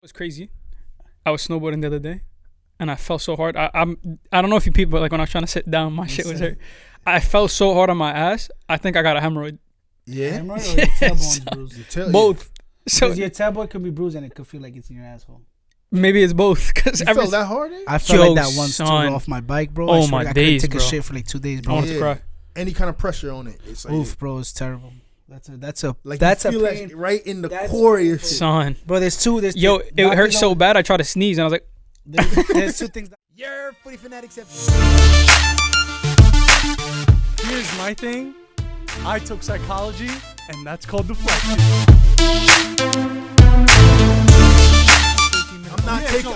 It was crazy. I was snowboarding the other day, and I fell so hard. I don't know if you people, but like when I was trying to sit down, my shit was hurt. I fell so hard on my ass. I think I got a hemorrhoid. Yeah. Hemorrhoid or your tailbone's bruised? Both. So your tailbone could be bruised and it could feel like it's in your asshole. Maybe it's both. Cause you felt that hard? I felt like that once too off my bike, bro. Oh my days, I couldn't take bro. a shit for like 2 days, bro. I wanted to cry. Any kind of pressure on it, it's like oof, bro, it's terrible. That's a like that's you feel a pain. like right in the core of your shit. Son, bro. There's it hurt so bad. I tried to sneeze and I was like, there's two things. You're Footy Fanatics. Here's my thing. I took psychology, and that's called deflection.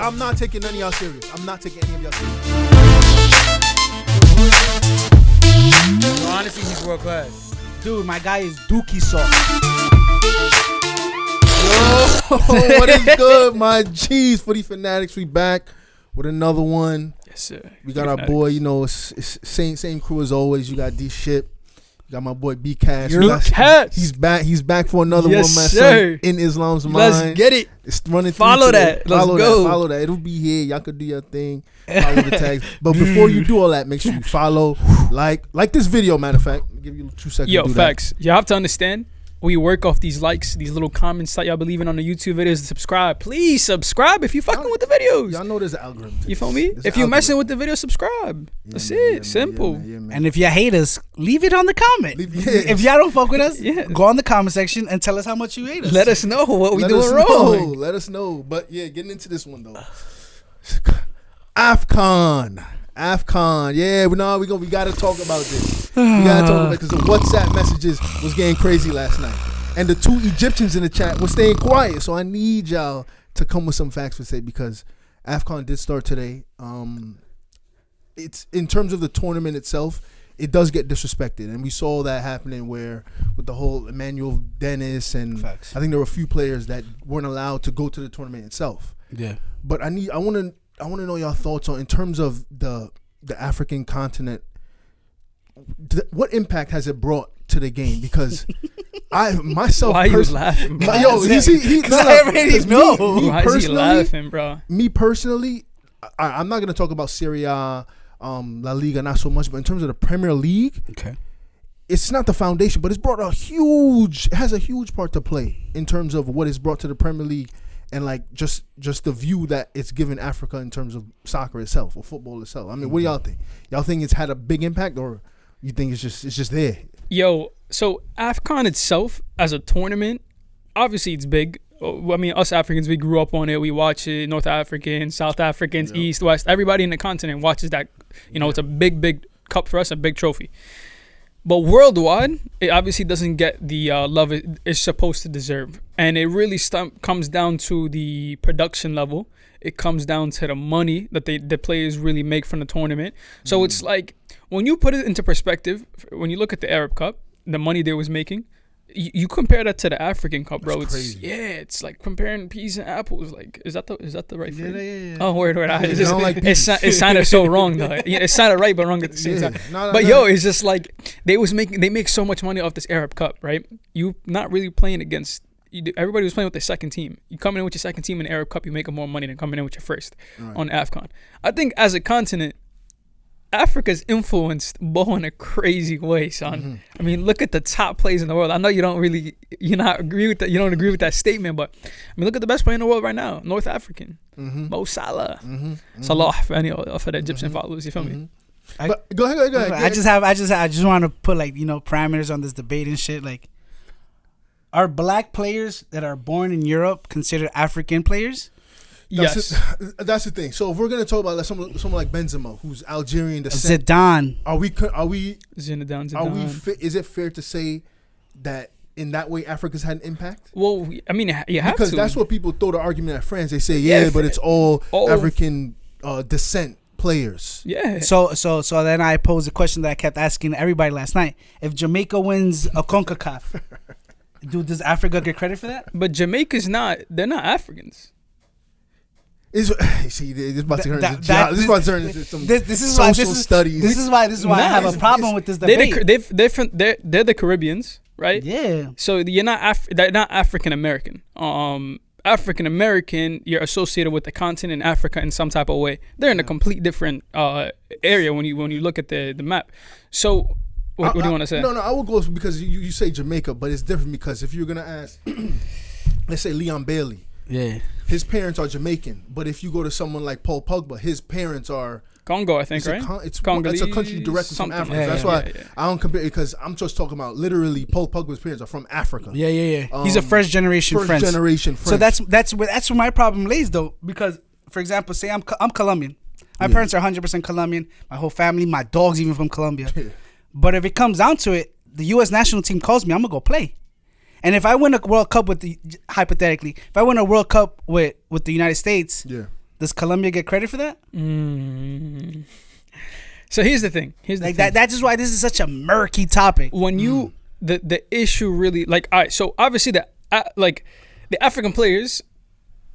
I'm not taking none of y'all serious. I'm not taking any of y'all serious. Well, honestly, he's world class. Dude, my guy is Dookie sauce. Yo, what is good, my G's? Footy Fanatics, we back with another one. Yes, sir. We got our boy, you know, it's same crew as always. You got D Ship. You got my boy B Cash. He's back for another one, my son. In Islam's mind. Let's get it. It's running through. Follow that. Let's go. Follow that. It'll be here. Y'all could do your thing. Follow the tags. But before you do all that, make sure you follow, like this video. Matter of fact, I'll give you 2 seconds. Yo, to do facts. That. You have to understand. We work off these likes, these little comments that y'all believe in on the YouTube videos. Subscribe. Please subscribe if you fucking with the videos. Y'all know there's an algorithm. You feel me? If you messing with the video, subscribe. That's it. Simple. And if y'all hate us, leave it on the comment. If y'all don't fuck with us, go on the comment section and tell us how much you hate us. Let us know what we doing wrong. Let us know. But yeah, getting into this one though. AFCON. Yeah, we gotta talk about this. We gotta talk about it because the WhatsApp messages was getting crazy last night, and the 2 Egyptians in the chat were staying quiet. So I need y'all to come with some facts for say because AFCON did start today. It's in terms of the tournament itself, it does get disrespected, and we saw that happening where with the whole Emmanuel Dennis and facts. I think there were a few players that weren't allowed to go to the tournament itself. Yeah, but I want to know your thoughts on in terms of the African continent. What impact has it brought to the game? Because I myself, why you laughing? Bro? Yo, I already know. Why is he laughing, bro? Me personally, I'm not gonna talk about Serie A, La Liga, not so much, but in terms of the Premier League, okay, it's not the foundation, but it's brought it has a huge part to play in terms of what it's brought to the Premier League. And like just the view that it's given Africa in terms of soccer itself or football itself. I mean, what do y'all think? Y'all think it's had a big impact, or you think it's just there? Yo, so AFCON itself as a tournament, obviously it's big. I mean, us Africans, we grew up on it. We watch it. North Africans, South Africans, East, West. Everybody in the continent watches that. You know, it's a big cup for us, a big trophy. But worldwide, it obviously doesn't get the love it's supposed to deserve. And it really comes down to the production level. It comes down to the money that the players really make from the tournament. So it's like, when you put it into perspective, when you look at the Arab Cup, the money they was making, you compare that to the African Cup, bro. That's It's crazy. It's like comparing peas and apples. Like, is that the right phrase? Yeah. Oh, word. Like It sounded so wrong though. Yeah, it sounded right but wrong at the same time. But yo, it's just like they make so much money off this Arab Cup, right? You not really playing against. Everybody was playing with their second team. You coming in with your second team in the Arab Cup, you make more money than coming in with your first on AFCON. I think as a continent, Africa's influenced Bo in a crazy way, son. Mm-hmm. I mean, look at the top players in the world. I know you don't agree with that. You don't agree with that statement, but I mean, look at the best player in the world right now, North African, Mo Salah, Salah for any of the Egyptian followers. You feel me? But go ahead. I just want to put like parameters on this debate and shit. Like, are black players that are born in Europe considered African players? Yes, that's the thing. So if we're gonna talk about someone like Benzema, who's Algerian descent, Zidane, are we? Zidane. Is it fair to say that in that way Africa's had an impact? Well, I mean, you have because to. that's what people throw the argument at France. They say, but it's all African descent players. Yeah. So then I posed a question that I kept asking everybody last night. If Jamaica wins a CONCACAF, does Africa get credit for that? But Jamaica's they're not Africans. This is about to turn into some social studies. This is why I have a problem with this debate. They're the Caribbeans, right? Yeah. So they're not African American. African American, you're associated with the continent Africa in some type of way. They're in a complete different area when you look at the map. So what do you want to say? No, I will go because you say Jamaica, but it's different because if you're gonna ask, let's say Leon Bailey, his parents are Jamaican, but if you go to someone like Paul Pogba, his parents are Congo, I think, right? It's Congolese, a country directly from Africa. Yeah, That's why I don't compare it because I'm just talking about literally Paul Pogba's parents are from Africa. He's a first generation French. So that's where my problem lays though, because for example, say I'm Colombian. My parents are 100% Colombian. My whole family, my dog's even from Colombia. But if it comes down to it, the U.S. national team calls me, I'm gonna go play. And if I win a World Cup hypothetically, if I win a World Cup with the United States, does Colombia get credit for that? So here's the thing. That's just why this is such a murky topic. When you the issue really all right. So obviously the African players,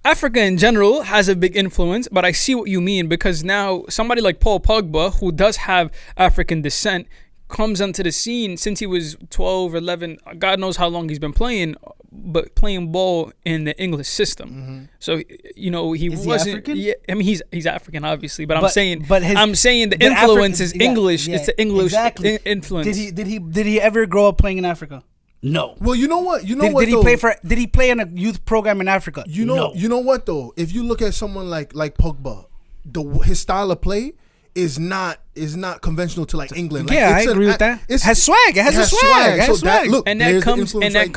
Africa in general has a big influence. But I see what you mean because now somebody like Paul Pogba, who does have African descent, comes onto the scene since he was 12 or 11. God knows how long he's been playing, but playing ball in the English system. So he wasn't. African? Yeah, I mean he's African obviously, but I'm saying the the influence is African- English. yeah, it's the English influence. Did he ever grow up playing in Africa? No. Well, you know what? Did he play in a youth program in Africa? No. You know what though? If you look at someone like Pogba, his style of play is not conventional to like England. Yeah, I agree with that. It has swag. It has a swag. It has swag. That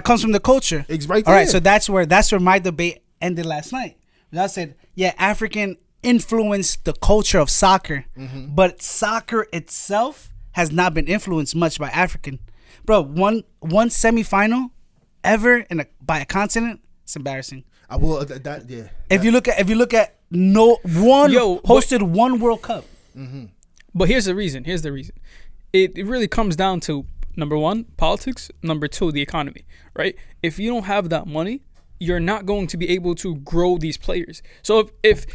comes from the culture. It's right there. All right, so that's where my debate ended last night. I said, African influenced the culture of soccer, but soccer itself has not been influenced much by African. Bro, one semifinal ever by a continent, it's embarrassing. I will If you look at hosted one World Cup. But here's the reason. It really comes down to number one, politics. Number two, the economy. Right? If you don't have that money, you're not going to be able to grow these players. So if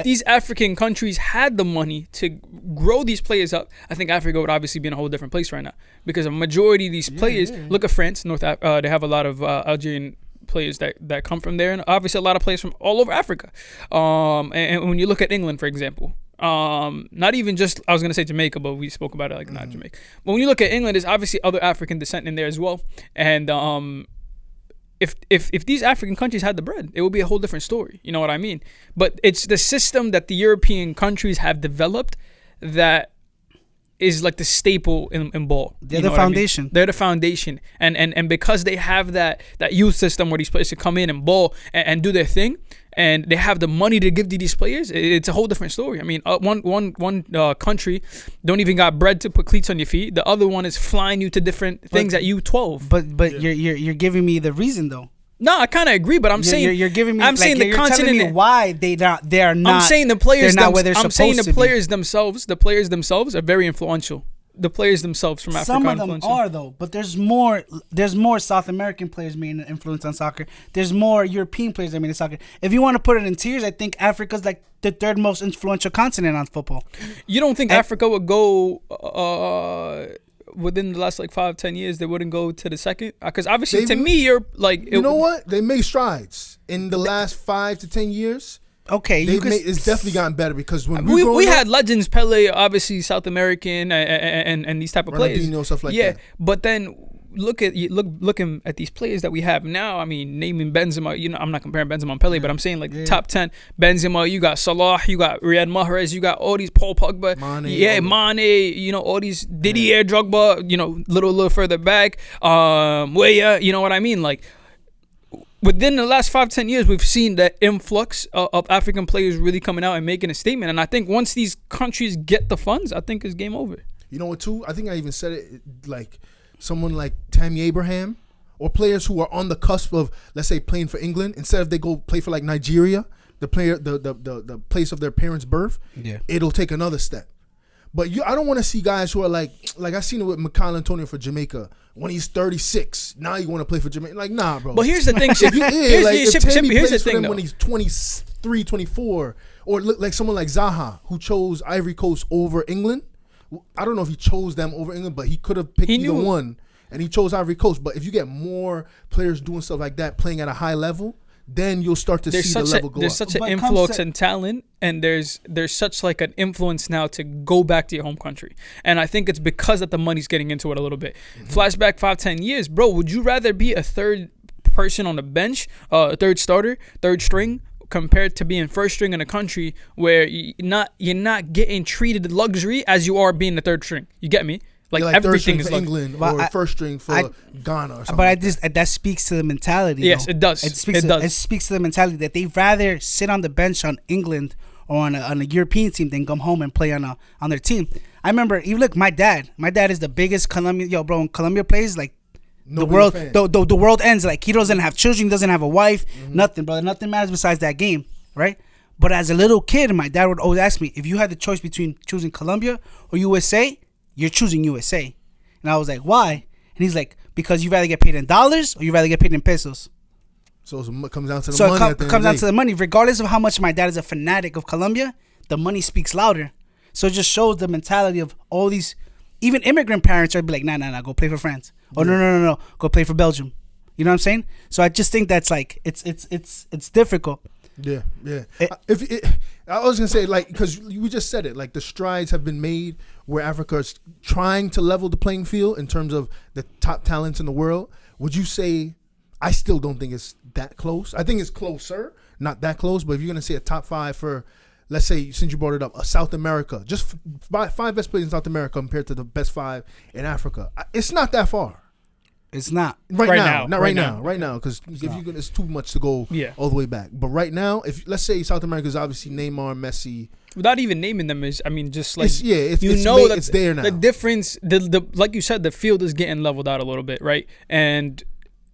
these African countries had the money to grow these players up, I think Africa would obviously be in a whole different place right now because a majority of these players. Look at France, they have a lot of Algerian players that come from there, and obviously a lot of players from all over Africa. And when you look at England, for example, not even just, I was going to say Jamaica, but we spoke about it not Jamaica. But when you look at England, there's obviously other African descent in there as well. And if these African countries had the bread, it would be a whole different story. You know what I mean? But it's the system that the European countries have developed that is like the staple in ball. They're the foundation. I mean? They're the foundation. And because they have that youth system where these players can come in and ball and do their thing, and they have the money to give to these players, it's a whole different story. I mean, one country don't even got bread to put cleats on your feet. The other one is flying you to different things at U12. But you're giving me the reason though. No, I kind of agree, but I'm saying you're giving me. I'm saying the continent. Me why they are not. I'm saying the players. They're not where they're I'm saying the supposed to players themselves. The players themselves are very influential. The players themselves from Africa. Some of them are though, but there's more. There's more South American players making an influence on soccer. There's more European players that made soccer. If you want to put it in tiers, I think Africa's like the third most influential continent on football. You don't think Africa would go? Within the last 5-10 years, they wouldn't go to the second? Because obviously, to me, you're like... You know what? They made strides in the last 5 to 10 years. Okay. It's definitely gotten better because when we had legends, Pele, obviously South American, and these type of players. Ronaldinho, stuff like that. But then looking at these players that we have now. I mean, naming Benzema. I'm not comparing Benzema and Pele, but I'm saying top 10. Benzema, you got Salah, you got Riyad Mahrez, you got all these Paul Pogba, Mane. All these Didier Drogba. Little further back, Weah. You know what I mean? Like within the last 5-10 years, we've seen the influx of African players really coming out and making a statement. And I think once these countries get the funds, I think it's game over. You know what? Too, I think I even said it like. Someone like Tammy Abraham or players who are on the cusp of, let's say, playing for England, instead of they go play for like Nigeria, the place of their parents' birth, it'll take another step. But I don't want to see guys who are like I seen it with Michail Antonio for Jamaica when he's 36. Now you want to play for Jamaica? Like, nah, bro. But here's the thing, here's the thing when he's 23, 24, or look like someone like Zaha who chose Ivory Coast over England. I don't know if he chose them over England, but he could have picked either one. and he chose Ivory Coast. But if you get more players doing stuff like that, playing at a high level, then you'll start to see the level go up. There's such an influx in talent, and there's such like an influence now to go back to your home country. And I think it's because that the money's getting into it a little bit. Flashback 5-10 years, bro. Would you rather be a third person on the bench, a third starter, third string, compared to being first string in a country where you're not getting treated luxury as you are being the third string? You get me? Like everything is for England or first string for Ghana or something. But that speaks to the mentality. Yes, though. it does. It speaks to the mentality that they'd rather sit on the bench on England or on a European team than come home and play on their team. I remember, you look, my dad is the biggest Colombian. Yo, bro, when Colombia plays, like the world ends. Like he doesn't have children, he doesn't have a wife, nothing, brother. Nothing matters besides that game, right? But as a little kid, my dad would always ask me, if you had the choice between choosing Colombia or USA, you're choosing USA. And I was like, why? And he's like, because you rather get paid in dollars or you rather get paid in pesos. So it comes down to the money. It comes down to the money. Regardless of how much my dad is a fanatic of Colombia, the money speaks louder. So it just shows the mentality of all these, even immigrant parents are be like, nah, go play for France. Oh, no, go play for Belgium. You know what I'm saying? So I just think that's like, it's difficult. Yeah. I was gonna say, like, because we just said it, like the strides have been made where Africa is trying to level the playing field in terms of the top talents in the world. Would you say? I still don't think it's that close. I think it's closer, not that close. But if you're gonna say a top 5 for, let's say, since you brought it up, South America, just 5 best players in South America compared to the best 5 in Africa, it's not that far. It's not right now, because it's too much to go all the way back. But right now, if let's say South America is obviously Neymar, Messi, without even naming them, just like it's there now. The difference, the like you said, the field is getting leveled out a little bit, right? And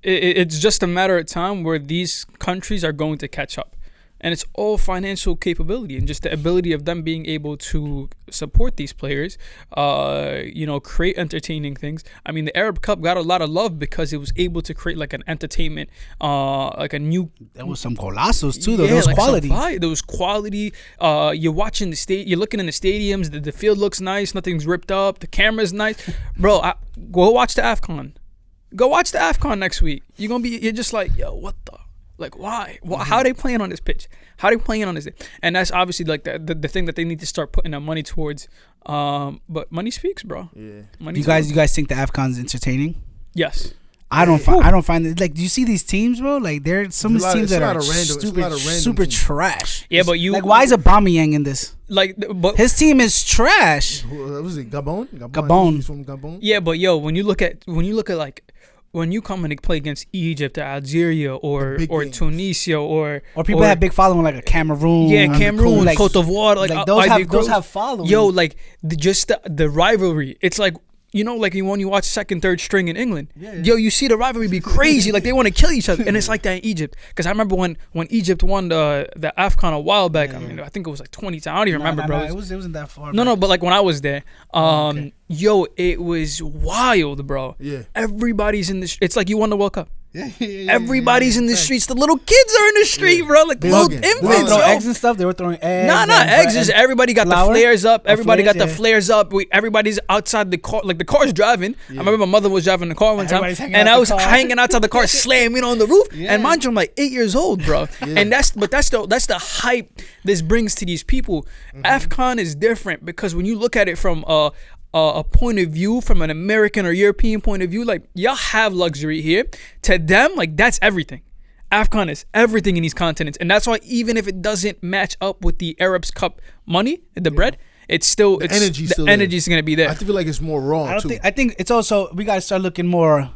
it's just a matter of time where these countries are going to catch up. And it's all financial capability and just the ability of them being able to support these players, create entertaining things. I mean, the Arab Cup got a lot of love because it was able to create like an entertainment, like a new. There was some golazos too. There was quality. There was quality. You're watching you're looking in the stadiums. The field looks nice. Nothing's ripped up. The camera's nice, bro. Go watch the AFCON. Go watch the AFCON next week. You're just like, yo, what the. Like, why? How are they playing on this pitch? How are they playing on this? And that's obviously like the thing that they need to start putting their money towards. But money speaks, bro. Yeah. You guys think the AFCON's entertaining? Yes. I don't find it. Like, do you see these teams, bro? Like, there's some of these teams that are super trash. Yeah, but you like, why is Aubameyang in this? Like, but his team is trash. Was it Gabon? Gabon. He's from Gabon. Yeah, but yo, when you look at like. When you come and play against Egypt or Algeria or Tunisia or people that have big following like a Cameroon, Cameroon, like Cote d'Ivoire, like those have following. Yo, like the rivalry. It's like, like when you watch second, third string in England. Yeah. Yo, you see the rivalry be crazy. Like they want to kill each other, and it's like that in Egypt. Because I remember when Egypt won the AFCON a while back. I mean, I think it was like 20 I don't even remember, bro. It wasn't that far. No, but like when I was there, yo, it was wild, bro. Yeah. Everybody's in the. It's like you won the World Cup. Yeah. Everybody's in the streets. The little kids are in the street, bro. Like little infants. They throw eggs and stuff. They were throwing eggs. Nah, eggs. Just everybody got the flares up. Everybody got the flares up. Everybody's outside the car. Like the car's driving. I remember my mother was driving the car one time, and I was hanging outside the car, slamming on the roof. And mind you, I'm like 8 years old, bro. And that's the hype this brings to these people. AFCON is different because when you look at it from a point of view, from an American or European point of view, like y'all have luxury here. To them, like that's everything. AFCON is everything in these continents, and that's why even if it doesn't match up with the Arabs Cup money, the bread, it's the energy's gonna be there. I feel like it's more raw. I think it's also, we gotta start looking more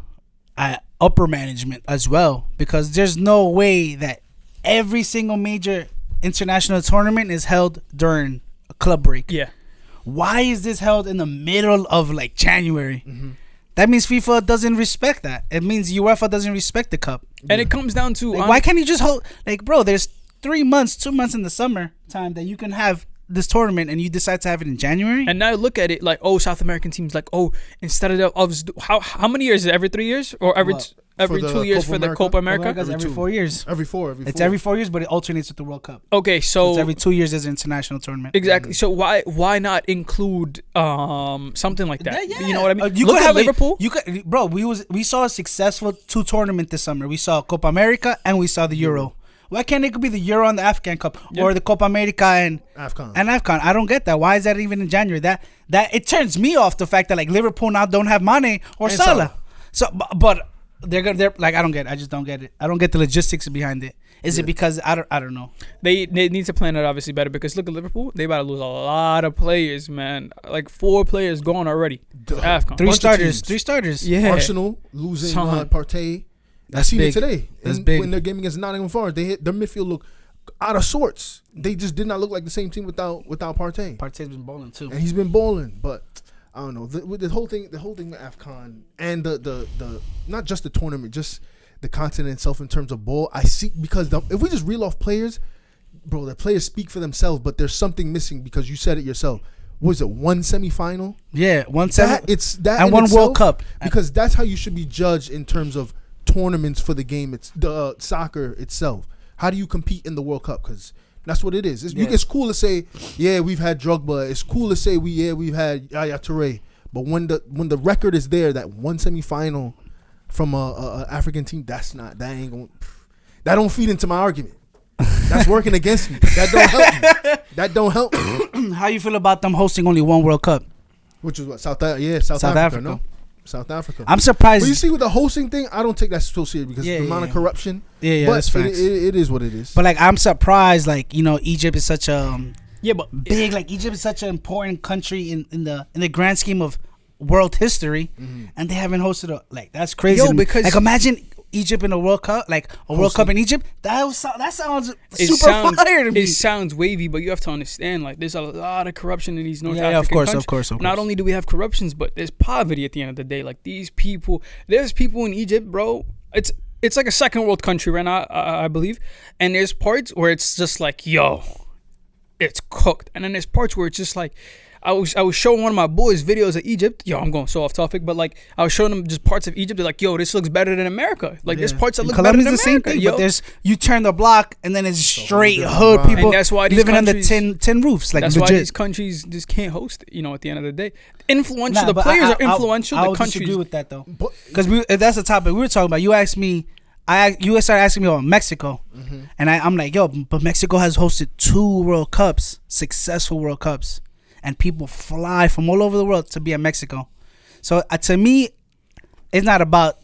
at upper management as well, because there's no way that every single major international tournament is held during a club break. Yeah. Why is this held in the middle of like January? That means FIFA doesn't respect that. It means UEFA doesn't respect the cup. And it comes down to like, why can't you just hold, like, bro, there's 2 months in the summer time that you can have this tournament and you decide to have it in January? And now look at it like, South American teams, like, instead of how many years is it? Every 3 years or every every 2 years for the Copa America? America's every 4 years. Every four. It's every 4 years, but it alternates with the World Cup. Okay, so it's every 2 years there's an international tournament. Exactly. So why not include something like that? Yeah. You know what I mean? You Look could at have Liverpool. We saw a successful 2 tournaments this summer. We saw Copa America and we saw the Euro. Why can't it be the Euro and the AFCON Cup or the Copa America and AFCON? I don't get that. Why is that even in January? That it turns me off the fact that like Liverpool now don't have Mane or Salah. So, but they're like I don't get it. I just don't get it. I don't get the logistics behind it. Is it because I don't know? They need to plan it obviously better because look at Liverpool. They about to lose a lot of players, man. Like 4 players gone already. AFCON. 3 starters. Yeah. Arsenal losing Partey. I seen it today. That's big. When they're game against Nottingham Forest, their midfield look out of sorts. They just did not look like the same team without Partey. Partey's been balling too, and he's been balling. But I don't know with the whole thing with AFCON and the not just the tournament, just the continent itself in terms of ball. I see because if we just reel off players, bro, the players speak for themselves. But there's something missing because you said it yourself. Was it 1 semifinal? Yeah, 1 semi. It's that and 1 World Cup because that's how you should be judged in terms of tournaments for the game. It's the soccer itself. How do you compete in the World Cup? Because that's what it is. It's cool to say, yeah, we've had Drogba. It's cool to say we've had Yaya Toure. But when the record is there, that 1 semifinal from a African team, that don't feed into my argument. That's working against me. That don't help me. How you feel about them hosting only 1 World Cup? Which is what South Africa. No? South Africa. I'm surprised. But you see, with the hosting thing, I don't take that so serious because the amount of corruption. Yeah, but that's facts. It is what it is. But like, I'm surprised. Like, you know, Egypt is such a big. Like, Egypt is such an important country in the grand scheme of world history, and they haven't hosted like that's crazy. Yo, because like imagine Egypt in a World Cup, like a World Cup in Egypt. That sounds super fire to me. It sounds wavy, but you have to understand, like, there's a lot of corruption in these North African countries. Of course. Not only do we have corruptions, but there's poverty at the end of the day. Like, there's people in Egypt, bro. It's like a second world country right now, I believe. And there's parts where it's just like, yo, it's cooked. And then there's parts where it's just like, I was showing one of my boys videos of Egypt. Yo, I'm going so off topic, but like I was showing them just parts of Egypt. They're like, yo, this looks better than America. Like there's parts that look better than America. Colombia's the same thing, yo. But you turn the block and then it's straight hood people, and that's why living under 10 roofs. Like that's legit. Why these countries just can't host it. You know, at the end of the day, the players are influential. I would disagree with that though, because that's the topic we were talking about. You asked me. You started asking me about Mexico, and I'm like, yo, but Mexico has hosted 2 World Cups, successful World Cups. And people fly from all over the world to be in Mexico. So to me, it's not about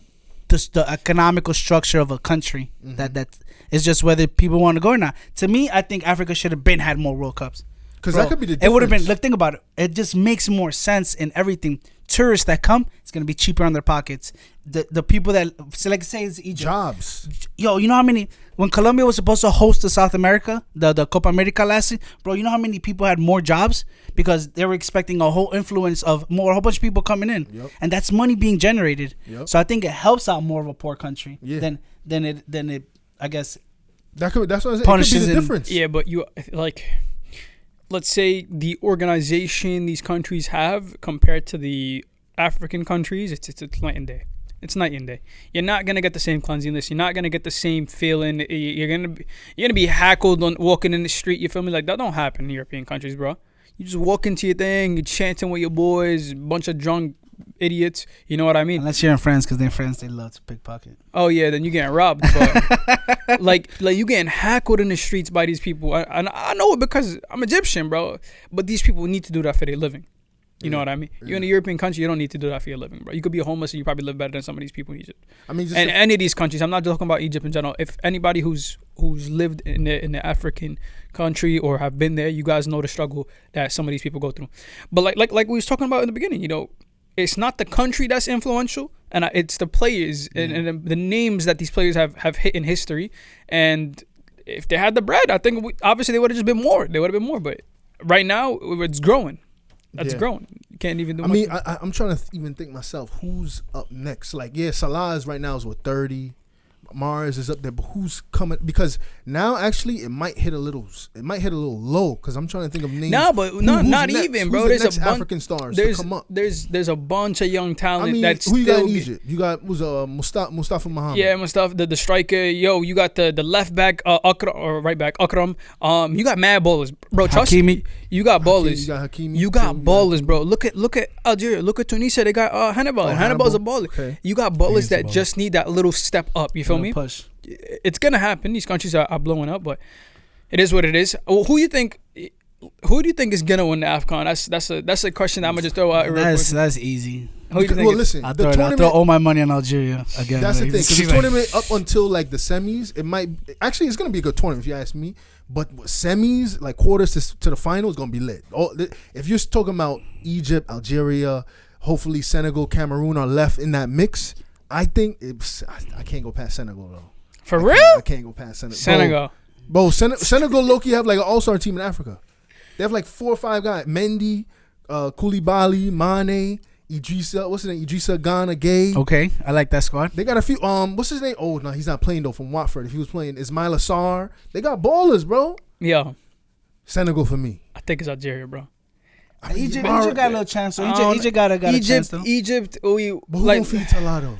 the economical structure of a country. That it's just whether people want to go or not. To me, I think Africa should have had more World Cups. Because that could be the difference. It would have been. Look, think about it. It just makes more sense in everything. Tourists that come, it's gonna be cheaper on their pockets. The people that, so like say it's Egypt. Jobs. Yo, you know how many, when Colombia was supposed to host the South America, the Copa America last year, bro, you know how many people had more jobs? Because they were expecting a whole influence of a whole bunch of people coming in. And that's money being generated. So I think it helps out more of a poor country than it, I guess. That's what I'm saying. Punishes it could be the difference. Yeah, but you, like, let's say the organization these countries have compared to the African countries, it's night and day. It's night and day. You're not gonna get the same cleanliness. You're not gonna get the same feeling. You're gonna be hackled on walking in the street. You feel me? Like that don't happen in European countries, bro. You just walk into your thing, you're chanting with your boys, a bunch of drunk idiots. You know what I mean? Unless you're in France, because in France they love to pickpocket. Oh yeah, then you getting robbed. But like you getting hackled in the streets by these people. I know it because I'm Egyptian, bro. But these people need to do that for their living. You know what I mean? You're in a European country, you don't need to do that for your living, bro. You could be homeless and you probably live better than some of these people in Egypt. I mean, and any of these countries. I'm not talking about Egypt in general. If anybody who's lived in the African country or have been there, you guys know the struggle that some of these people go through. But like we was talking about in the beginning, you know, it's not the country that's influential, and it's the players and the names that these players have hit in history. And if they had the bread, I think obviously they would have just been more. They would have been more. But right now, it's growing. That's growing. You can't even do much. I mean, I'm trying to even think myself, who's up next? Like, yeah, Salah is right now is what, 30? Mars is up there, but who's coming? Because now actually it might hit a little low. Because I'm trying to think of names. No, but who's not next? even, bro. Who's There's the next a bunch African stars there's, to come up. There's a bunch of young talent. I mean, that's who you got still in Egypt? You got Mustafa Muhammad. Yeah, Mustafa, the striker. Yo, you got the left back Akram, or right back Akram. You got mad ballers, bro. Trust me. You got ballers. You got ballers, bro. Look at Algeria. Look at Tunisia. They got Hannibal. Hannibal's a baller. Okay. You got ballers that just need that little step up. You feel me? Push. It's gonna happen. These countries are blowing up, but it is what it is. Who do you think is gonna win the AFCON? That's a question that I'm gonna just throw out. That's easy. Who do you think? Well, listen, I'll throw all my money on Algeria again. That's like, the thing. Because the tournament up until like the semis, it's gonna be a good tournament if you ask me. But semis, like quarters to the final, is gonna be lit. If you're talking about Egypt, Algeria, hopefully Senegal, Cameroon are left in that mix, I think I can't go past Senegal though. For real? I can't go past Senegal. Senegal low-key have like an all-star team in Africa. They have like 4 or 5 guys. Mendy, Koulibaly, Mane, Idrissa. What's his name? Idrissa Gana Gay. Okay, I like that squad. They got a few. What's his name? Oh no, he's not playing though. From Watford, if he was playing, Ismail Assar. They got ballers, bro. Yeah. Senegal for me. I think it's Algeria, bro. Egypt got a little chance. So Egypt got a chance though. Egypt. But who gonna feed Talado?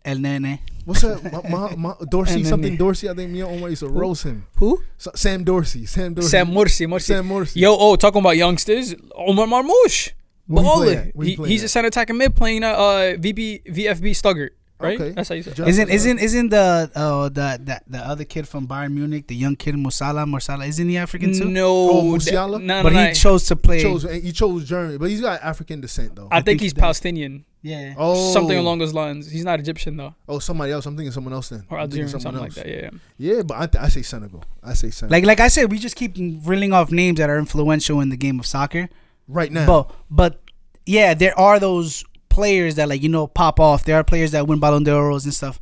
El Nene. What's that? Dorsey, something Dorsey. I think me and Omar used to roast him. Who? Sam Dorsey. Sam Morsi. Sam Morsi. Yo, talking about youngsters, Omar Marmouche. Baller. He's a center attacking mid playing VFB Stuttgart. Right? Okay. That's how you say it. Isn't the other kid from Bayern Munich, the young kid Morsala, isn't he African too? No. Musiala? No, but he chose to play. He chose Germany, but he's got African descent though. I think he's Palestinian. Yeah. Oh. Something along those lines. He's not Egyptian though. Oh, somebody else. I'm thinking someone else then. Or Algerian, something like that. Yeah. Yeah, but I say Senegal. Like I said, we just keep reeling off names that are influential in the game of soccer right now. But yeah, there are those players that pop off. There are players that win Ballon d'Oros and stuff.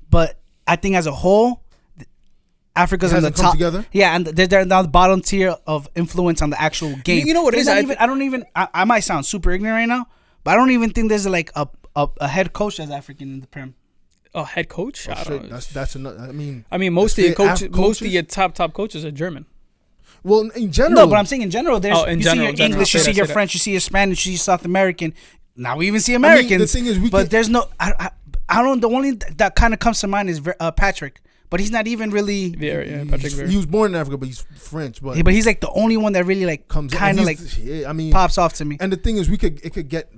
But I think as a whole, Africa's on the top. Together? Yeah, and they're on the bottom tier of influence on the actual game. You know what it is? I might sound super ignorant right now, but I don't even think there's like a head coach that's African in the Prem. A head coach? That's another. I mean, most of your top coaches are German. Well, in general. No, but I'm saying in general. You see your English, you see your French, you see your Spanish, you see South American. Now we even see Americans. The thing is, there's no. I don't. The only that kind of comes to mind is Patrick, but he's not even really. Yeah, Patrick. He was born in Africa, but he's French. But he's like the only one that really like comes kind of like. Yeah, pops off to me. And the thing is, it could get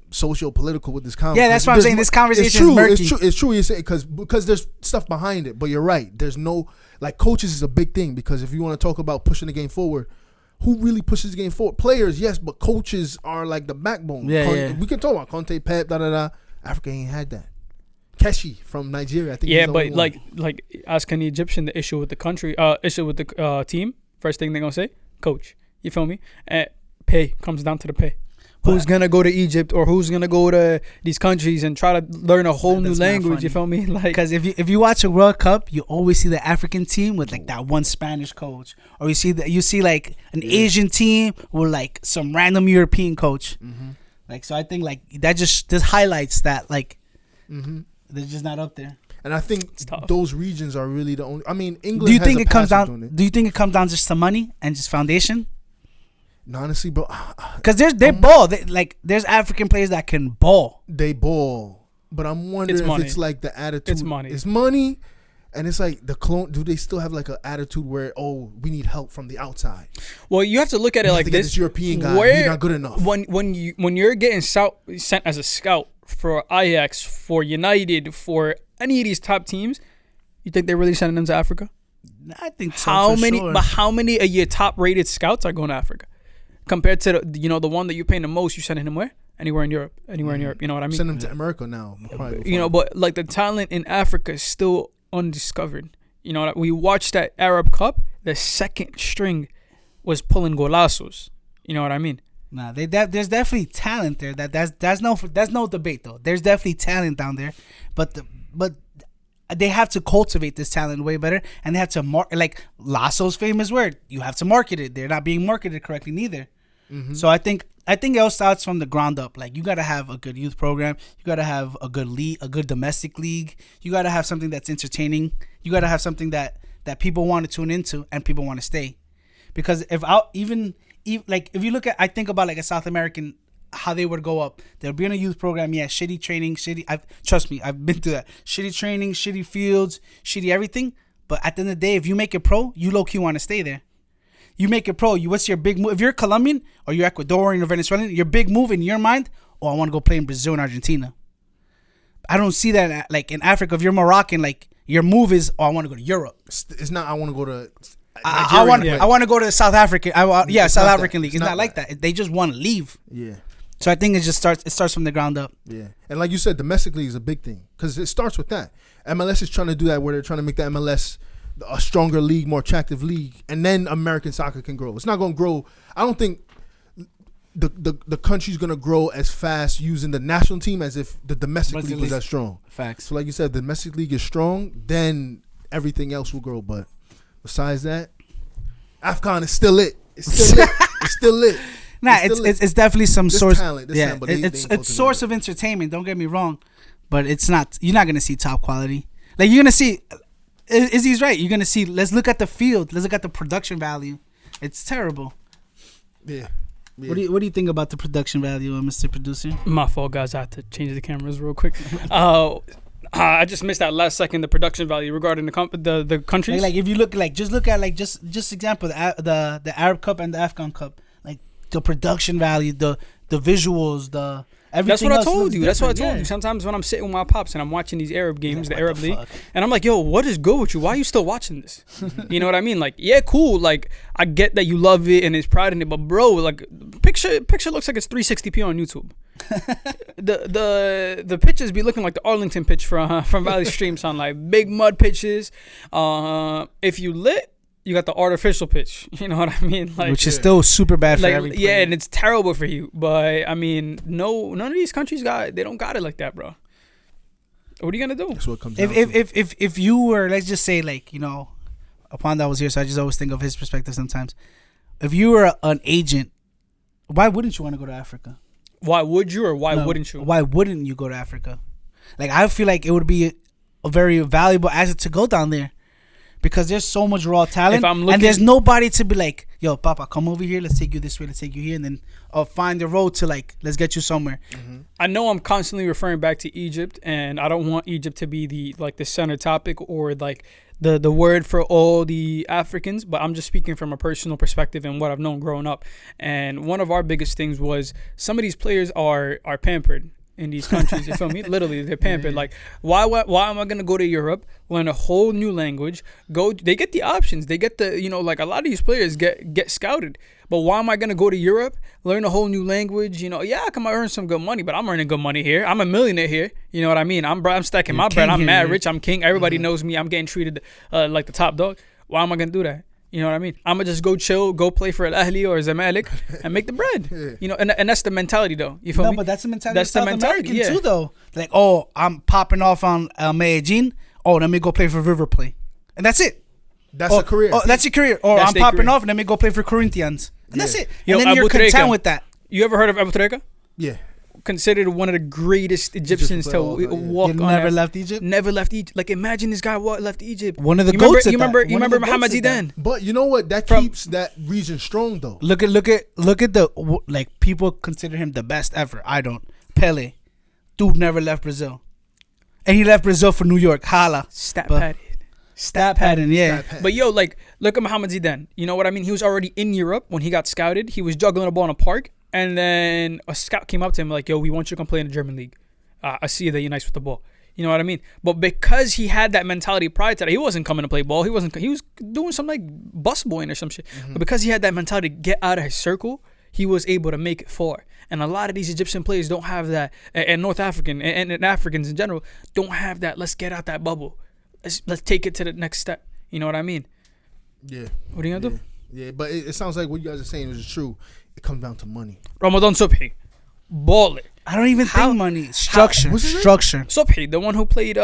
socio-political with this conversation. Yeah, that's what I'm saying. This conversation is murky. It's true. You say because there's stuff behind it, but you're right. There's no coaches is a big thing because if you want to talk about pushing the game forward. Who really pushes the game forward? Players, yes, but coaches are like the backbone. Yeah. We can talk about Conte, Pep, Africa ain't had that. Keshi from Nigeria, I think. Yeah, but like asking the Egyptian the issue with the country, issue with the team. First thing they're gonna say, coach. You feel me? Pay comes down to the pay. Who's gonna go to Egypt or who's gonna go to these countries and try to learn a whole new language? You feel me? Like, because if you watch a World Cup, you always see the African team with like that one Spanish coach, or you see like an Asian team with like some random European coach. Mm-hmm. Like, so I think like that just highlights that like they're just not up there. And I think those regions are really the only. I mean, England. Do you think it comes down just to money and just foundation? Honestly, bro, because they ball. There's African players that can ball. They ball, but I'm wondering if it's like the attitude. It's money. It's money, and it's like the clone. Do they still have like an attitude where we need help from the outside? Well, you have to look at it like this. This European guy, he's not good enough. When you're getting sent as a scout for Ajax, for United, for any of these top teams, you think they're really sending them to Africa? I think so. How many of your top rated scouts are going to Africa? Compared to the one that you're paying the most, you're sending him where? Anywhere in Europe. You know what I mean? Send him to America now. But like the talent in Africa is still undiscovered. You know, we watched that Arab Cup. The second string was pulling golazos. You know what I mean? Nah, there's definitely talent there. That's no debate though. There's definitely talent down there, but they have to cultivate this talent way better, and they have to like Lasso's famous word. You have to market it. They're not being marketed correctly neither. Mm-hmm. So I think I think it all starts from the ground up. Like, you gotta have a good youth program. You gotta have a good league, a good domestic league. You gotta have something that's entertaining. You gotta have something that people want to tune into and people want to stay. Because if you look at, I think about like a South American, how they would go up. They'll be in a youth program. Yeah, shitty training, trust me, I've been through that. Shitty training, shitty fields, shitty everything. But at the end of the day, if you make it pro, you low-key want to stay there. You make it pro. What's your big move? If you're Colombian or you're Ecuadorian or Venezuelan, your big move in your mind, I want to go play in Brazil and Argentina. I don't see that like in Africa. If you're Moroccan, like your move is, I want to go to Europe. It's not, I want to go to I want to go to South African. South African league. It's not like that. They just want to leave. Yeah. So I think it starts from the ground up. Yeah. And like you said, domestic league is a big thing because it starts with that. MLS is trying to do that where they're trying to make the MLS a stronger league, more attractive league, and then American soccer can grow. It's not going to grow. I don't think the country's going to grow as fast using the national team as if the domestic league was that strong. Facts. So like you said, the domestic league is strong, then everything else will grow. But besides that, AFCON is still lit. It's still lit. It's still lit. Nah, it's definitely some source. Talent, talent, but it's source of entertainment. Don't get me wrong, but it's not. You're not gonna see top quality. Like you're gonna see. Izzy's right. You're gonna see. Let's look at the field. Let's look at the production value. It's terrible. Yeah. What do you think about the production value, Mr. Producer? My fault, guys. I have to change the cameras real quick. I just missed that last second. The production value regarding the countries. Like if you look just look at just example the Arab Cup and the AFCON Cup. Like the production value, the visuals, the everything. That's what I told you. That's what I told you. Sometimes when I'm sitting with my pops and I'm watching these Arab games, the Arab League, and I'm like, yo, what is good with you? Why are you still watching this? You know what I mean? Like, yeah, cool. Like, I get that you love it and there's pride in it, but bro, like, picture looks like it's 360p on YouTube. the pitches be looking like the Arlington pitch from Valley Stream, son, like big mud pitches. If you lit, you got the artificial pitch. You know what I mean? Like, which is still super bad for everybody. Yeah, and it's terrible for you. But I mean, none of these countries they don't got it like that, bro. What are you gonna do? That's what comes down to. If you were, let's just say, like, you know, upon that was here, so I just always think of his perspective sometimes. If you were an agent, why wouldn't you want to go to Africa? Why would you, or wouldn't you? Why wouldn't you go to Africa? Like, I feel like it would be a very valuable asset to go down there. Because there's so much raw talent, and there's nobody to be like, yo, Papa, come over here, let's take you this way, let's take you here, and then find the road to, like, let's get you somewhere. Mm-hmm. I know I'm constantly referring back to Egypt, and I don't want Egypt to be the center topic or like the word for all the Africans, but I'm just speaking from a personal perspective and what I've known growing up. And one of our biggest things was some of these players are pampered in these countries. You feel me? Literally, they're pampered. Like, why am I gonna go to Europe, learn a whole new language? They get the options. They get the, like, a lot of these players get scouted. But why am I gonna go to Europe, learn a whole new language? Yeah, I can earn some good money, but I'm earning good money here. I'm a millionaire here. You know what I mean? I'm stacking my bread. I'm mad rich. I'm king. Everybody knows me. I'm getting treated like the top dog. Why am I gonna do that? You know what I mean? I'm going to just go chill, go play for Al Ahly or Zamalek and make the bread. And that's the mentality, though. You feel me? No, but that's the mentality of South American, too, though. Like, oh, I'm popping off on Medellin. Oh, let me go play for River Plate. And that's it. That's a career. Oh, that's your career. Or I'm popping off and let me go play for Corinthians. And that's it. And then you're content with that. You ever heard of Abu Treka? Yeah. Considered one of the greatest Egyptians to walk on. Never left Egypt? Never left Egypt. Like, imagine this guy left Egypt. One of the goats. You remember Mohamed Zidane? But you know what? That keeps that region strong, though. Look at the, like, people consider him the best ever. I don't. Pele. Dude never left Brazil. And he left Brazil for New York. Holla. Stat padding, yeah. But yo, like, look at Mohamed Zidane. You know what I mean? He was already in Europe when he got scouted. He was juggling a ball in a park. And then a scout came up to him like, yo, we want you to come play in the German league. I see that you're nice with the ball. You know what I mean? But because he had that mentality prior to that, he wasn't coming to play ball. He was doing some, like, busboying or some shit. Mm-hmm. But because he had that mentality to get out of his circle, he was able to make it far. And a lot of these Egyptian players don't have that, and North African and Africans in general don't have that. Let's get out that bubble. Let's take it to the next step. You know what I mean? Yeah. What are you gonna do? Yeah, but it sounds like what you guys are saying is true. It comes down to money. Ramadan Subhi, baller. I don't even think money. Structure. Subhi, the one who played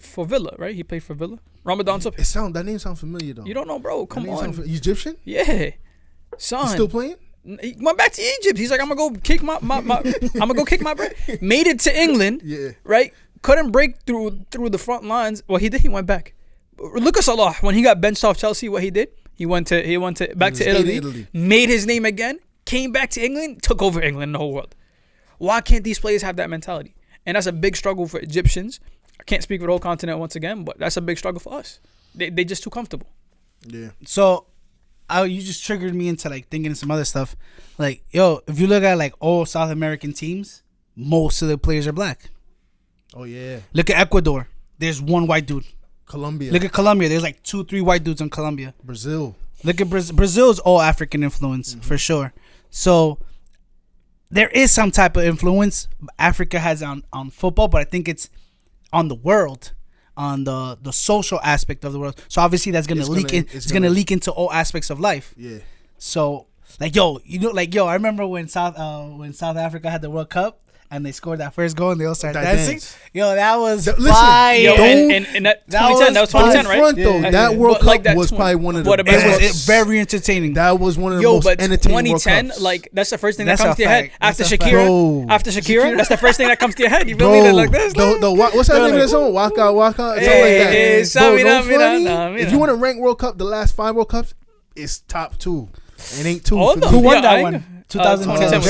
for Villa, right? He played for Villa. Ramadan Subhi. That name sounds familiar though. You don't know, bro? Come on. Egyptian? Yeah, son. He's still playing? He went back to Egypt. He's like, I'm gonna go kick my I'm gonna go kick my bread. Made it to England. Yeah. Right. Couldn't break through the front lines. Well, he did. He went back. Look at Salah when he got benched off Chelsea. What he did? He went back to Italy. Made his name again. Came back to England. Took over England and the whole world. Why can't these players have that mentality? And that's a big struggle for Egyptians. I can't speak for the whole continent once again, but that's a big struggle for us. They just too comfortable. Yeah. So, you just triggered me into like thinking of some other stuff. Like, yo, if you look at like all South American teams, most of the players are black. Oh yeah. Look at Ecuador. There's one white dude. Colombia. Look at Colombia. There's like 2-3 white dudes in Colombia. Brazil. Look at Brazil's all African influence for sure. So there is some type of influence Africa has on football, but I think it's on the world, on the social aspect of the world. So obviously that's gonna leak into all aspects of life. Yeah. So like yo, I remember when South Africa had the World Cup. And they scored that first goal, and they all started dancing. Yo, that was fire. Yo, and that 2010, that was 2010, right? Front, though, that World Cup was probably one of the best. It was very entertaining. That was one of the most entertaining World 2010, Cups. like that's the first thing that comes to your head after Bro. Shakira. That's the first thing that comes to your head. You feel me? Like this. What's that name of that song? Waka, something like that. Bro, if you want to rank World Cup, the last 5 World Cups, it's top 2. It ain't 2. Who won that one? 2010.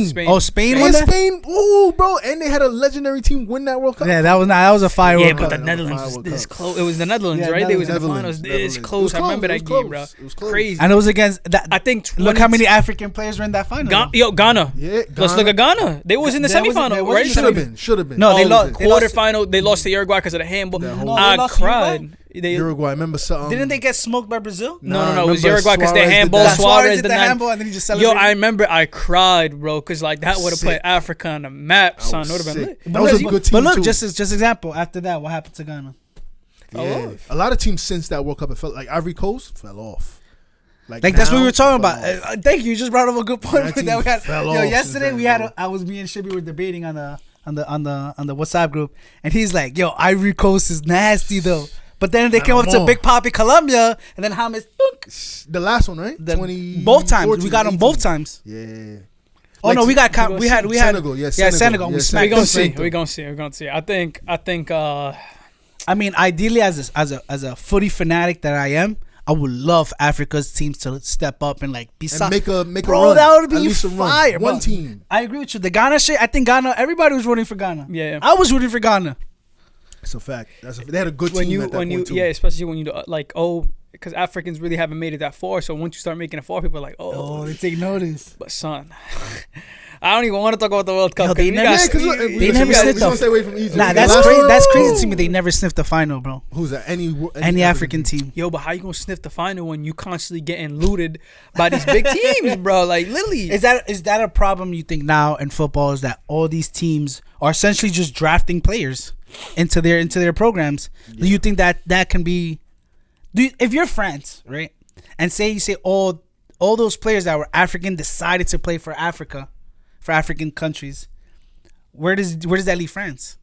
Spain. Oh, Spain won that? Spain. Ooh, bro. And they had a legendary team win that World Cup. Yeah, that was a fire World Cup. Yeah, but the Netherlands was this close. It was the Netherlands, right? They was in the finals. This close. I remember that game, bro. It was crazy. And it was against that. I think. Look how many African players were in that final. Ghana. Yeah, Let's look at Ghana. They was in the semifinal, right? Should have been. No, they lost. Quarterfinal. They lost to Uruguay because of the handball. I cried. Uruguay. I remember something. Didn't they get smoked by Brazil? No. It was Uruguay because they handball. Suarez did the handball, and then he just celebrated. Yo, I remember I cried, bro, because like that would have put Africa on the map, son. It would have been lit. That was a good team. But look, too. just example. After that, what happened to Ghana? Yeah. A lot of teams since that World Cup, it felt like Ivory Coast fell off. Like that's what we were talking about. Thank you. You just brought up a good point. That That we had. yo, yesterday we had. Me and Shibby were debating on the WhatsApp group, and he's like, "Yo, Ivory Coast is nasty though." But then they came up to Big Papi Colombia, and then James. The last one, right? Both times we got them both times. Yeah. Oh no, we had Senegal. Yeah, Senegal. We smacked. We're gonna see. I think. I mean, ideally, as a footy fanatic that I am, I would love Africa's teams to step up and like be make a bro, run. that would be At least fire. One team. I agree with you. The Ghana shit. I think Ghana. Everybody was rooting for Ghana. Yeah. I was rooting for Ghana. It's a fact. They had a good team at that point too. Yeah, especially when you do, like because Africans really haven't made it that far. So once you start making it far, people are like, they take notice. But son, I don't even want to talk about the World Cup. They never sniffed the. Stay away from Egypt. Nah, that's crazy to me. They never sniffed the final, bro. Who's that? Any African team. Yo, but how you gonna sniff the final when you constantly getting looted by these big teams, bro? Like literally. Is that a problem you think now in football? Is that all these teams are essentially just drafting players into their programs? Yeah. Do you think that can be? If you're France, right, and you say all those players that were African decided to play for Africa, for African countries, where does that leave France?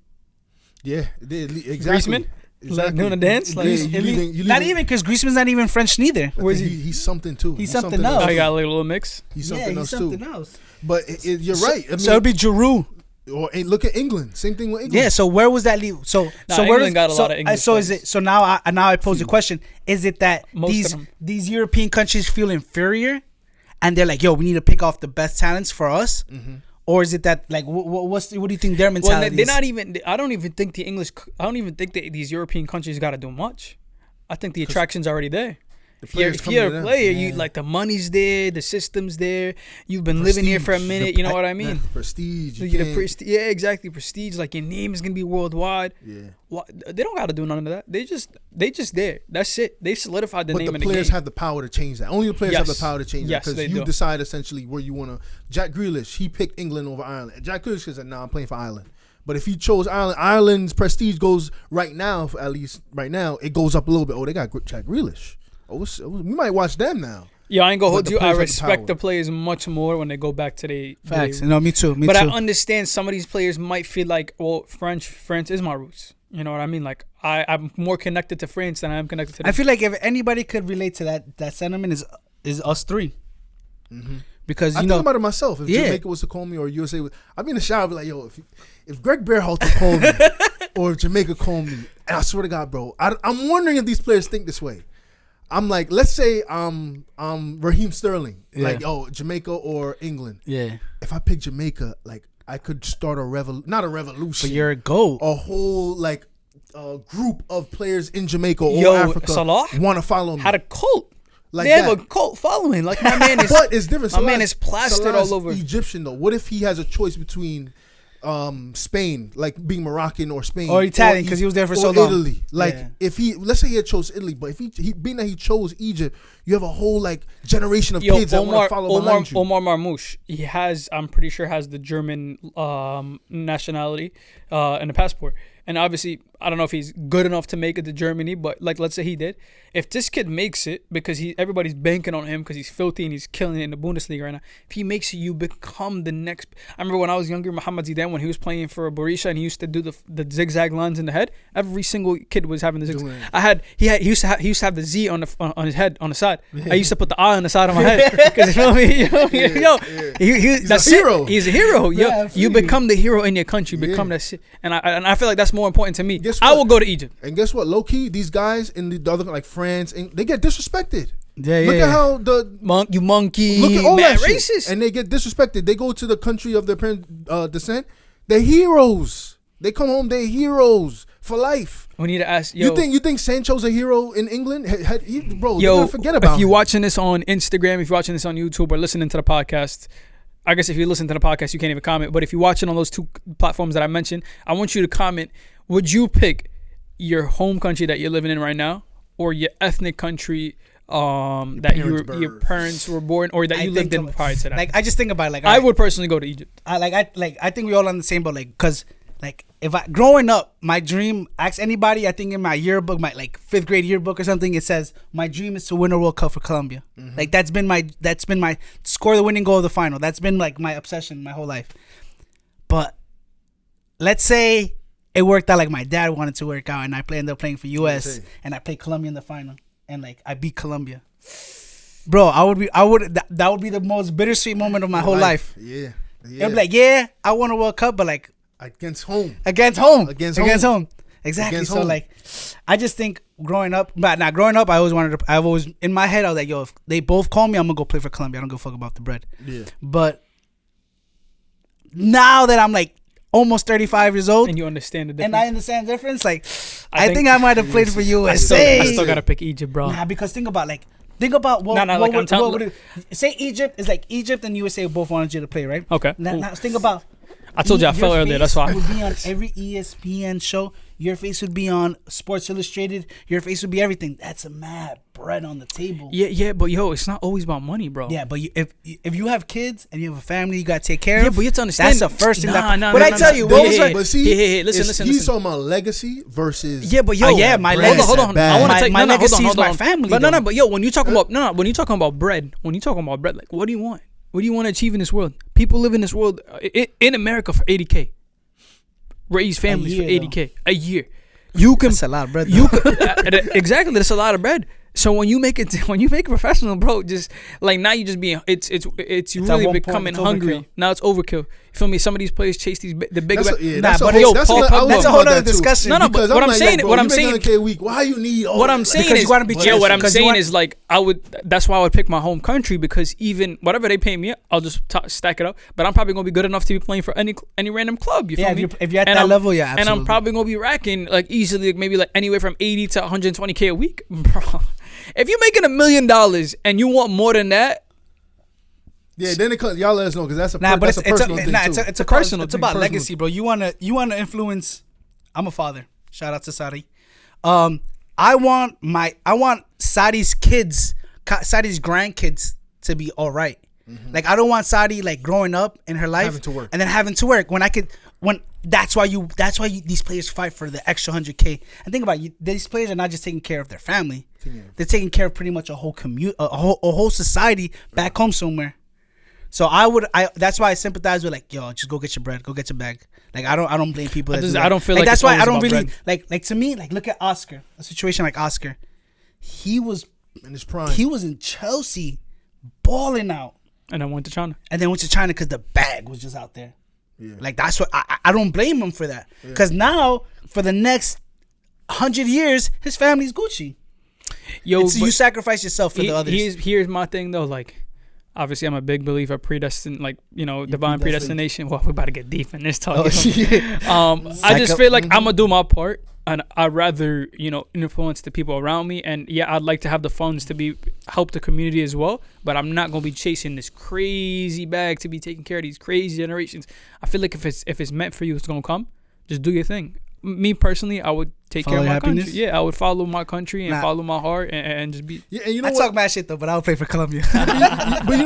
Yeah, exactly. Griezmann? Like doing a dance? Like, not even, because Griezmann's not even French neither. Where's he? He's something too. He's something else. Oh, he got a little mix. He's something else too. But you're right. I mean, so it'd be Giroud. Or look at England. Same thing with England. Yeah. So where was that leave? So England got a lot of English. So is it? So now I pose the question: is it that these European countries feel inferior, and they're like, "Yo, we need to pick off the best talents for us," or is it that like what do you think their mentality? Well, they're not even. I don't even think that these European countries got to do much. I think the attraction's already there. If you're a player, you like the money's there, the system's there. You've been living here for a minute. You know what I mean? Prestige. Yeah, exactly. Prestige. Like your name is gonna be worldwide. Yeah. They don't got to do none of that. They just there. That's it. They solidified the name of the game. But the players have the power to change that. Only the players have the power to change that, because you decide essentially where you want to. Jack Grealish, he picked England over Ireland. Jack Grealish said, "Nah, I'm playing for Ireland." But if he chose Ireland, Ireland's prestige goes right now. At least right now, it goes up a little bit. Oh, they got Jack Grealish. We might watch them now. Yeah, I ain't gonna hold you. I respect the players much more when they go back to the facts. No, me too. But I understand some of these players might feel like, well, France is my roots. You know what I mean? Like I'm more connected to France than I am connected to them. I feel like if anybody could relate to that sentiment is us three. because I think about it myself. If Jamaica was to call me or USA, I'd be in the shower, I'd be like, yo, if Greg Berhalter called me or if Jamaica called me, and I swear to God, bro, I'm wondering if these players think this way. I'm like, let's say Raheem Sterling, like, Jamaica or England. Yeah. If I pick Jamaica, like, I could start not a revolution. But you're a GOAT. A whole, like, group of players in Jamaica or Africa want to follow me. Had a cult. Like they have a cult following. Like, my man is. But it's different. My man is plastered all over. Egyptian, though. What if he has a choice between Spain, like being Moroccan, or Spain, or Italian, because he was there for so long. Italy, like if let's say he had chose Italy, but if he being that he chose Egypt, you have a whole like generation of kids that want to follow behind you. Omar Marmoush, I'm pretty sure has the German nationality and a passport. And obviously, I don't know if he's good enough to make it to Germany, but like, let's say he did. If this kid makes it, because everybody's banking on him because he's filthy and he's killing it in the Bundesliga right now. If he makes it, you become the next. I remember when I was younger, Mohamed Zidane, when he was playing for Borussia and he used to do the zigzag lines in the head. Every single kid was having the zigzag. He used to have the Z on his head on the side. I used to put the I on the side of my head because he's a hero. He's a hero. You become the hero in your country. Become that shit. And I feel like that's more important to me. I will go to Egypt. And guess what? Low key, these guys in the other, like France, they get disrespected. Look at how you monkey. Look at all that racist. Shit. And they get disrespected. They go to the country of their parent descent. They're heroes. They come home. They're heroes for life. We need to ask. You think Sancho's a hero in England? Bro, you forget about. If you're watching this on Instagram, if you're watching this on YouTube, or listening to the podcast. I guess if you listen to the podcast, you can't even comment. But if you're watching on those two platforms that I mentioned, I want you to comment. Would you pick your home country that you're living in right now, or your ethnic country that your parents were born, or that you lived in prior to that? Like, I just think about it, like, I would personally go to Egypt. I think we all on the same boat, like, cause like if growing up, my dream. Ask anybody. I think in my yearbook, my like 5th grade yearbook or something, it says my dream is to win a World Cup for Colombia. Mm-hmm. Like that's been my score the winning goal of the final. That's been like my obsession my whole life. But let's say it worked out like my dad wanted to work out, and I ended up playing for US, and I played Colombia in the final, and like I beat Colombia. Bro, that would be the most bittersweet moment of my whole life. Yeah. It'd be like, I won a World Cup, but like against home. Exactly. Against so home. like, I just think growing up, I always in my head I was like, yo, if they both call me, I'm gonna go play for Colombia. I don't give a fuck about the bread. Yeah. But now that I'm like almost 35 years old, and you understand the difference, and I understand the difference, like I think I might have played for USA. I still gotta pick Egypt, bro. Nah, because think about what say Egypt is like Egypt and USA both wanted you to play, right? Okay. Now think about. I told you I fell earlier. That's why. Your face would be on every ESPN show. Your face would be on Sports Illustrated. Your face would be everything. That's a mad bread on the table. Yeah, but it's not always about money, bro. Yeah, but if you have kids and you have a family, you gotta take care of. Yeah, but you have to understand. That's the first thing. But see, listen. He's talking about legacy versus. Yeah, but my legacy. Hold on. I want to take my legacy is my family. But but when you talking about bread, like what do you want? What do you want to achieve in this world? People live in this world in America for $80K. Raise families for $80K a year. That's a lot of bread. Exactly, that's a lot of bread. So when you make it professional, bro, just like now you just being it's really becoming hungry. Overkill. Now it's overkill. You feel me? Some of these players chase the big. That's a whole other discussion. No, but what I'm saying, why you need all what I'm saying is, what I'm saying is like that's why I would pick my home country, because even whatever they pay me, I'll just stack it up. But I'm probably gonna be good enough to be playing for any random club. You feel me? If you're at that level, yeah, absolutely. And I'm probably gonna be racking like easily, maybe like anywhere from 80 to 120K a week, bro. If you're making $1 million and you want more than that, yeah, then y'all let us know, because that's a personal thing too. It's a personal. It's about legacy, bro. You wanna influence. I'm a father. Shout out to Sadi. I want Sadi's kids, Sadi's grandkids to be all right. Mm-hmm. Like I don't want Sadi like growing up in her life and then having to work when that's why these players fight for the extra 100K. And think about it, these players are not just taking care of their family. They're taking care of pretty much a whole a whole society back home somewhere. So that's why I sympathize with like, yo, just go get your bread, go get your bag. Like I don't blame people. I don't feel like that's why I don't really like to me, like look at Oscar. A situation like Oscar. He was in his prime. He was in Chelsea balling out. And then went to China. And then went to China because the bag was just out there. Yeah. Like, that's what I don't blame him for that. Because now, for the next 100 years, his family's Gucci. Yo, you sacrifice yourself for the others. Here's my thing though. Like, obviously, I'm a big believer predestined, like, divine predestination. Well, we're about to get deep in this talk. I just feel like I'm gonna do my part, and I'd rather influence the people around me. And yeah, I'd like to have the funds to help the community as well. But I'm not gonna be chasing this crazy bag to be taking care of these crazy generations. I feel like if it's meant for you, it's gonna come. Just do your thing. Me personally, I would take care of my country. Yeah, I would follow my country and follow my heart and just be. Yeah, and you know I talk mad shit though, but I would play for Colombia. But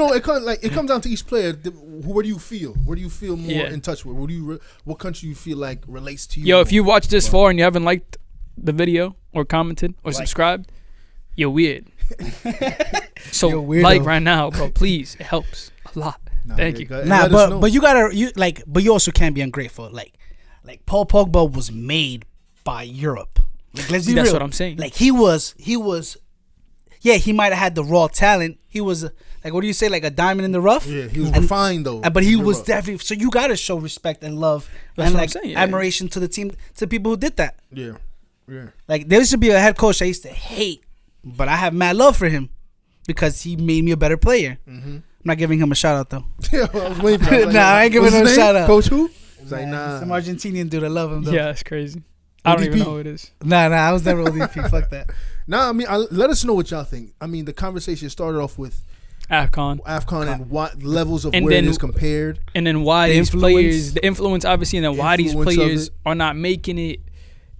it comes down to each player. Where do you feel? Where do you feel more in touch with? What country you feel like relates to you? Yo, if you watch this far and you haven't liked the video or commented or subscribed, you're weird. So like right now, bro, please. It helps a lot. Thank you. But you also can't be ungrateful. Like Paul Pogba was made by Europe. Like, let's be real. That's what I'm saying. Like he was. Yeah, he might have had the raw talent. He was like, what do you say, like a diamond in the rough? Yeah, he was refined though. But he was definitely. So you gotta show respect and love and like admiration to the team, to people who did that. Yeah. Like there used to be a head coach I used to hate, but I have mad love for him because he made me a better player. Mm-hmm. I'm not giving him a shout out though. Yeah, I was waiting for that. I ain't giving him a shout out. Coach who? Like, some Argentinian dude. I love him though. Yeah, it's crazy. I don't even know who it is. Nah, I was never ODP. Fuck that. Nah, I mean, let us know what y'all think. I mean, the conversation started off with AFCON and what levels of where it is compared. And then why the influence obviously, and then why these players are not making it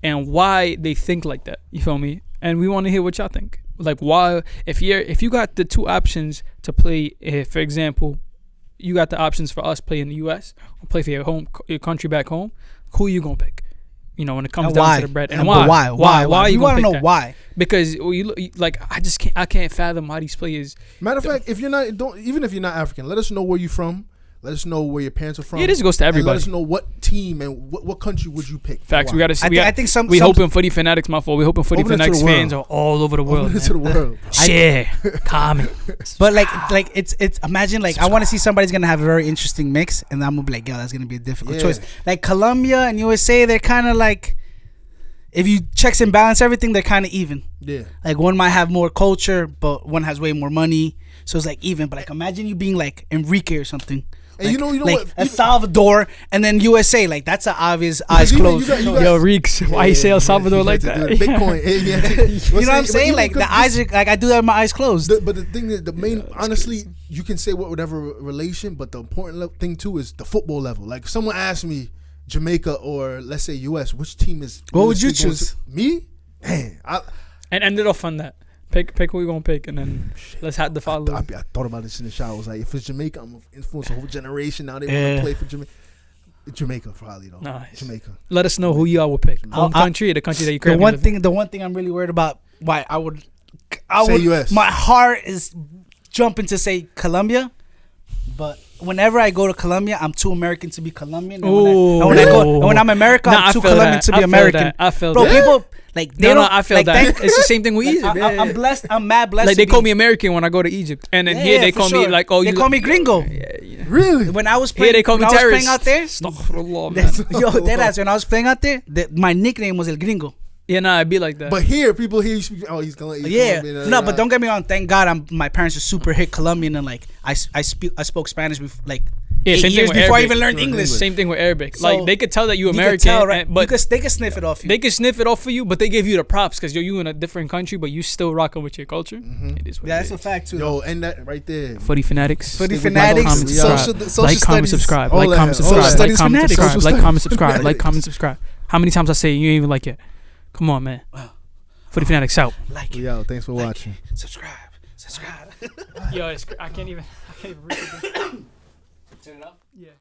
and why they think like that. You feel me? And we want to hear what y'all think. Like, why, if you got the two options to play, for example, you got the options for us play in the U.S. or play for your country back home, who you gonna pick? When it comes down to the bread. And why? Why you want to know why? Because I can't fathom why these players. Matter of fact, even if you're not African, let us know where you're from. Let us know where your parents are from. Yeah, this goes to everybody. Let us know what team and what country would you pick. Facts. We got to see. I think we hoping Footy Fanatics, my fault. We hoping Footy Fanatics fans are all over the world. Open it to the world. Share, comment. But it's imagine I want to see somebody's gonna have a very interesting mix, and I'm gonna be like, yo, that's gonna be a difficult choice. Like Colombia and USA, they're kind of like, if you checks and balance everything, they're kind of even. Yeah. Like one might have more culture, but one has way more money, so it's like even. But like imagine you being like Enrique or something. And you know what? El Salvador and then USA, like that's an obvious eyes closed. Yo, Reeks, why you say El Salvador like that? Bitcoin. You know what I'm saying? Like the eyes are, like I do that with my eyes closed. But the thing is, honestly, you can say whatever relation, but the important thing too is the football level. Like if someone asked me Jamaica or let's say US, which team is? What would you choose? Me? Man, and ended off on that. Pick who we gonna pick, and then let's have the follow. I thought about this in the shower. I was like, if it's Jamaica, I'm gonna influence a whole generation. Now they want to play for Jamaica. Jamaica probably though. Nice. Jamaica. Let us know who y'all would pick. Home country or the country that you crave. The one thing I'm really worried about. Why I would say US. My heart is jumping to say Colombia, but whenever I go to Colombia, I'm too American to be Colombian. And when I'm American, I'm too Colombian to be American. I feel that. Bro, people. Like they don't. I feel that. It's the same thing with Egypt. I'm blessed. I'm mad blessed. Like they call me American when I go to Egypt, and then here they call me like, oh, they call me Gringo. Really? When I was playing, here they call me terrorist. Out there, deadass. When I was playing out there, my nickname was El Gringo. Yeah, nah, it'd be like that. But here, people hear you speak. Oh, he's Colombian. Yeah, no, but don't get me wrong. Thank God, my parents are super hit Colombian, and like I spoke Spanish before, like. Yeah, 8 years before I even learned English. Same thing with Arabic. So like they could tell that you American, but they could sniff it off you. They could sniff it off for you, but they give you the props because you in a different country, but you still rocking with your culture. Mm-hmm. It is what that's a fact too. Yo, and that right there. Footy Fanatics. Footy Fanatics. Like, comment, subscribe. Like, comment, subscribe. Like, comment, subscribe. Like, comment, subscribe. Like, comment, subscribe. How many times I say it, you ain't even like it? Come on, man. Footy Fanatics out. Like it. Yo, thanks for watching. Subscribe. Yo, I can't even read it. Turn it up. Yeah.